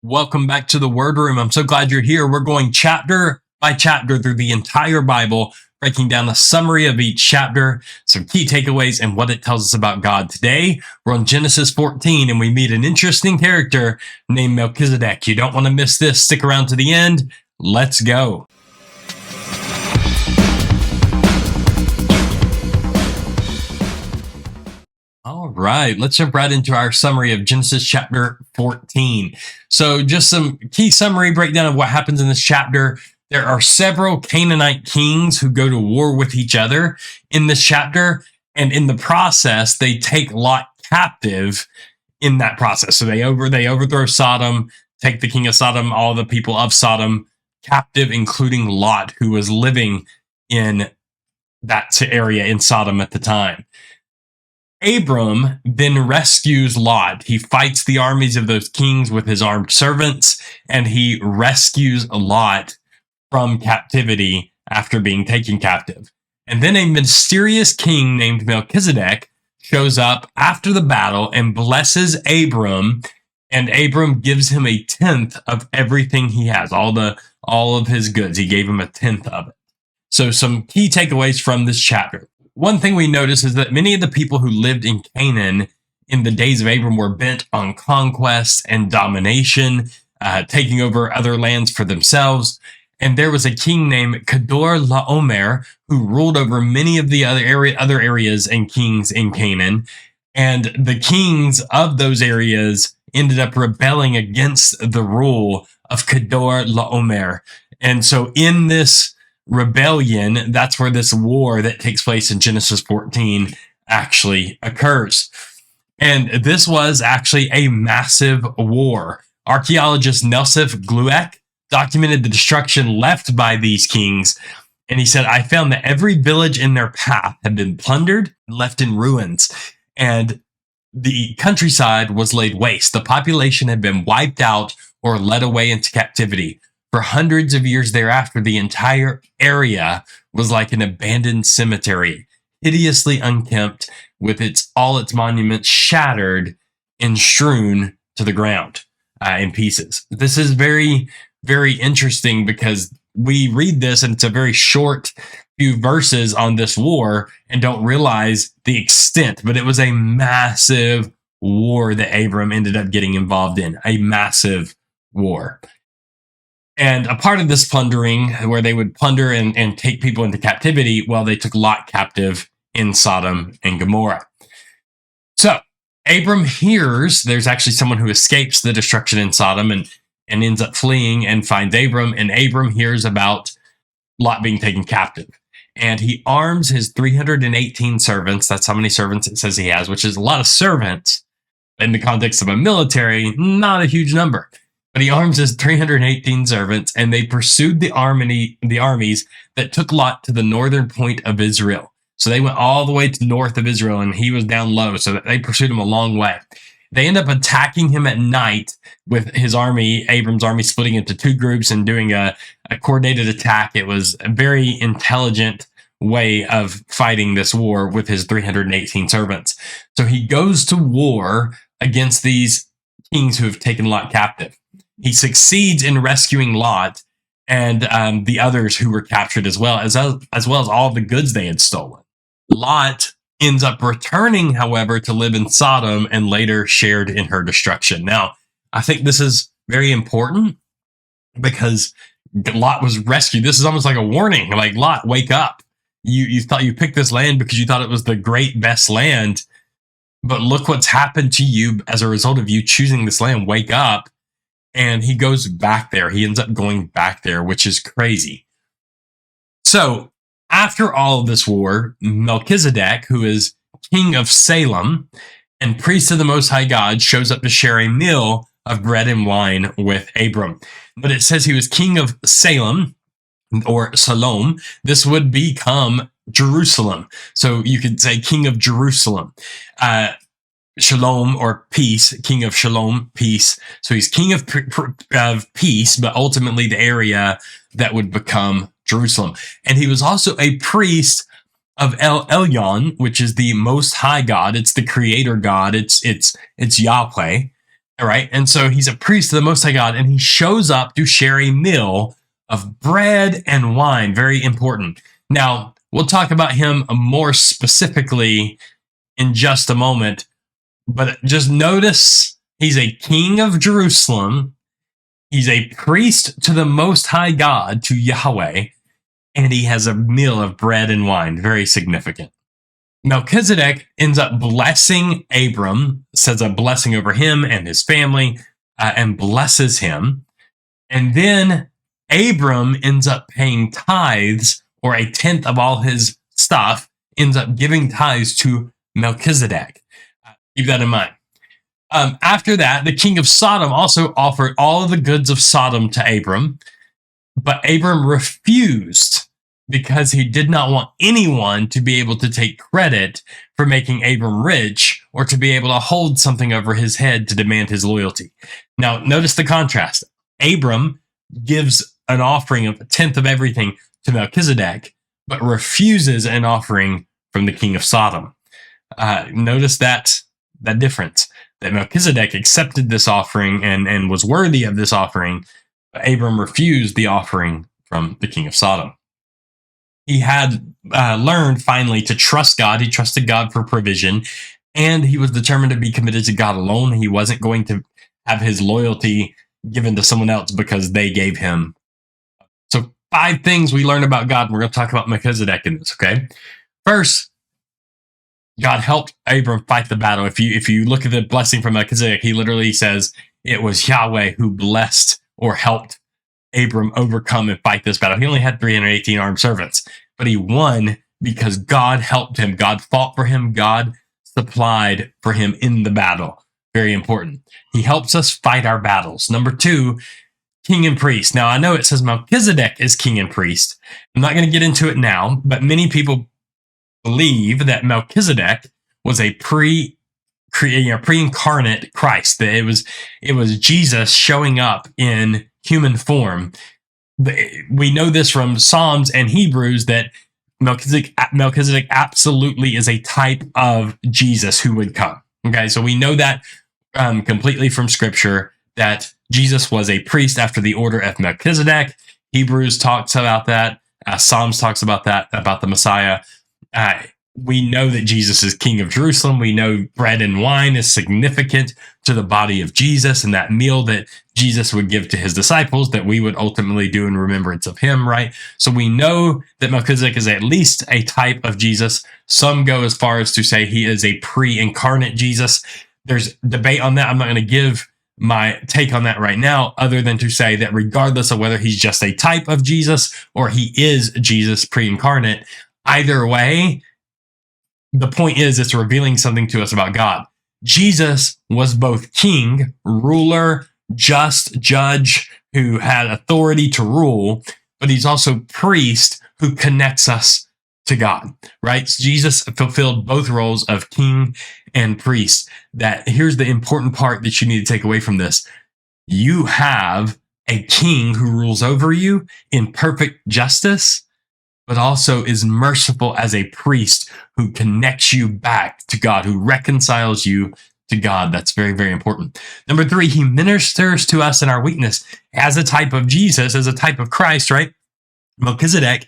Welcome back to the Word Room. I'm so glad you're here. We're going chapter by chapter through the entire Bible, breaking down a summary of each chapter, some key takeaways, and what it tells us about God. Today, we're on Genesis 14, and we meet an interesting character named Melchizedek. You don't want to miss this. Stick around to the end. Let's go. All right, let's jump right into our summary of Genesis chapter 14. So just some key summary breakdown of what happens in this chapter. There are several Canaanite kings who go to war with each other in this chapter. And in the process, they take Lot captive in that process. So they overthrow Sodom, take the king of Sodom, all the people of Sodom captive, including Lot, who was living in that area in Sodom at the time. Abram then rescues Lot. He fights the armies of those kings with his armed servants, and he rescues Lot from captivity after being taken captive. And then a mysterious king named Melchizedek shows up after the battle and blesses Abram, and Abram gives him a tenth of everything he has, all of his goods. He gave him a tenth of it. So some key takeaways from this chapter. One thing we notice is that many of the people who lived in Canaan in the days of Abram were bent on conquest and domination, taking over other lands for themselves. And there was a king named Kedorlaomer who ruled over many of the other areas and kings in Canaan. And the kings of those areas ended up rebelling against the rule of Kedorlaomer. And so in this rebellion, that's where this war that takes place in Genesis 14 actually occurs. And this was actually a massive war. Archaeologist Nelson Glueck documented the destruction left by these kings, and he said, I found that every village in their path had been plundered and left in ruins, and the countryside was laid waste. The population had been wiped out or led away into captivity. For hundreds of years thereafter, the entire area was like an abandoned cemetery, hideously unkempt, with all its monuments shattered and strewn to the ground in pieces. This is very, very interesting because we read this and it's a very short few verses on this war and don't realize the extent, but it was a massive war that Abram ended up getting involved in, a massive war. And a part of this plundering, where they would plunder and take people into captivity, well, they took Lot captive in Sodom and Gomorrah. So Abram hears there's actually someone who escapes the destruction in Sodom and ends up fleeing and finds Abram. And Abram hears about Lot being taken captive. And he arms his 318 servants. That's how many servants it says he has, which is a lot of servants. In the context of a military, not a huge number. But he arms his 318 servants, and they pursued the armies that took Lot to the northern point of Israel. So they went all the way to the north of Israel, and he was down low, so they pursued him a long way. They end up attacking him at night with his army, Abram's army, splitting into two groups and doing a coordinated attack. It was a very intelligent way of fighting this war with his 318 servants. So he goes to war against these kings who have taken Lot captive. He succeeds in rescuing Lot and the others who were captured as well as all the goods they had stolen. Lot ends up returning, however, to live in Sodom and later shared in her destruction. Now, I think this is very important because Lot was rescued. This is almost like a warning, like, Lot, wake up. You thought you picked this land because you thought it was the great, best land, but look what's happened to you as a result of you choosing this land. Wake up. And he goes back there. He ends up going back there, which is crazy. So after all of this war, Melchizedek, who is king of Salem and priest of the Most High God, shows up to share a meal of bread and wine with Abram. But it says he was king of Salem, or Salom. This would become Jerusalem. So you could say king of Jerusalem. Shalom, or peace, king of Shalom, peace. So he's king of peace, but ultimately the area that would become Jerusalem. And he was also a priest of El Elyon, which is the Most High God. It's the Creator God. It's Yahweh. All right. And so he's a priest to the Most High God, and he shows up to share a meal of bread and wine. Very important. Now, we'll talk about him more specifically in just a moment, but just notice he's a king of Jerusalem. He's a priest to the Most High God, to Yahweh, and he has a meal of bread and wine. Very significant. Melchizedek ends up blessing Abram, says a blessing over him and his family, and blesses him. And then Abram ends up paying tithes, or a tenth of all his stuff, ends up giving tithes to Melchizedek. Keep that in mind. After that, the king of Sodom also offered all of the goods of Sodom to Abram, but Abram refused because he did not want anyone to be able to take credit for making Abram rich, or to be able to hold something over his head to demand his loyalty. Now, notice the contrast. Abram gives an offering of a tenth of everything to Melchizedek, but refuses an offering from the king of Sodom. Notice that difference, that Melchizedek accepted this offering and was worthy of this offering, but Abram refused the offering from the king of Sodom. He had learned finally to trust God. He trusted God for provision, and he was determined to be committed to God alone. He wasn't going to have his loyalty given to someone else because they gave him. So 5 things we learn about God, and we're going to talk about Melchizedek in this, okay? First, God helped Abram fight the battle. If you look at the blessing from Melchizedek, he literally says it was Yahweh who blessed or helped Abram overcome and fight this battle. He only had 318 armed servants, but he won because God helped him. God fought for him. God supplied for him in the battle. Very important. He helps us fight our battles. Number 2, king and priest. Now, I know it says Melchizedek is king and priest. I'm not going to get into it now, but many people believe that Melchizedek was a pre-incarnate Christ. That it was Jesus showing up in human form. We know this from Psalms and Hebrews that Melchizedek absolutely is a type of Jesus who would come. Okay, so we know that completely from Scripture, that Jesus was a priest after the order of Melchizedek. Hebrews talks about that. Psalms talks about that, about the Messiah. We know that Jesus is King of Jerusalem. We know bread and wine is significant to the body of Jesus, and that meal that Jesus would give to his disciples that we would ultimately do in remembrance of him, right? So we know that Melchizedek is at least a type of Jesus. Some go as far as to say he is a pre-incarnate Jesus. There's debate on that. I'm not going to give my take on that right now, other than to say that regardless of whether he's just a type of Jesus or he is Jesus pre-incarnate, either way, the point is it's revealing something to us about God. Jesus was both king, ruler, just, judge, who had authority to rule, but he's also priest who connects us to God, right? So Jesus fulfilled both roles of king and priest. That here's the important part that you need to take away from this. You have a king who rules over you in perfect justice, but also is merciful as a priest who connects you back to God, who reconciles you to God. That's very, very important. Number 3, he ministers to us in our weakness as a type of Jesus, as a type of Christ, right? Melchizedek,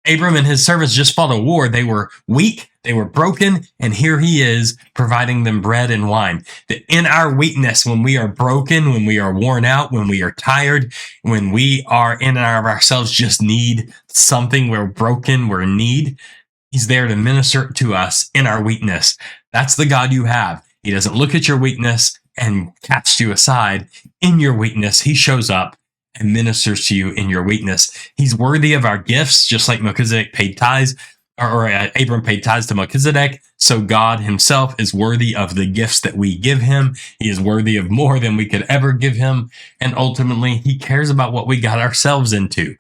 Abram and his servants just fought a war. They were weak, they were broken, and here he is providing them bread and wine. That in our weakness, when we are broken, when we are worn out, when we are tired, when we are in and of ourselves just need something, we're broken, we're in need, he's there to minister to us in our weakness. That's the God you have. He doesn't look at your weakness and cast you aside. In your weakness, he shows up and ministers to you in your weakness. He's worthy of our gifts, just like Melchizedek paid tithes, or Abram paid tithes to Melchizedek. So God himself is worthy of the gifts that we give him. He is worthy of more than we could ever give him. And ultimately, he cares about what we got ourselves into.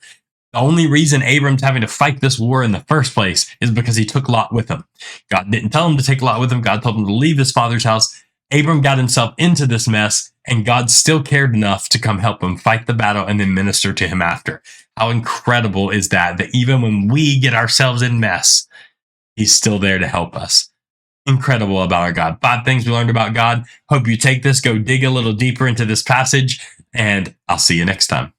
The only reason Abram's having to fight this war in the first place is because he took Lot with him. God didn't tell him to take Lot with him. God told him to leave his father's house. Abram got himself into this mess, and God still cared enough to come help him fight the battle and then minister to him after. How incredible is that? That even when we get ourselves in mess, he's still there to help us. incredible about our God. 5 things we learned about God. Hope you take this, go dig a little deeper into this passage, and I'll see you next time.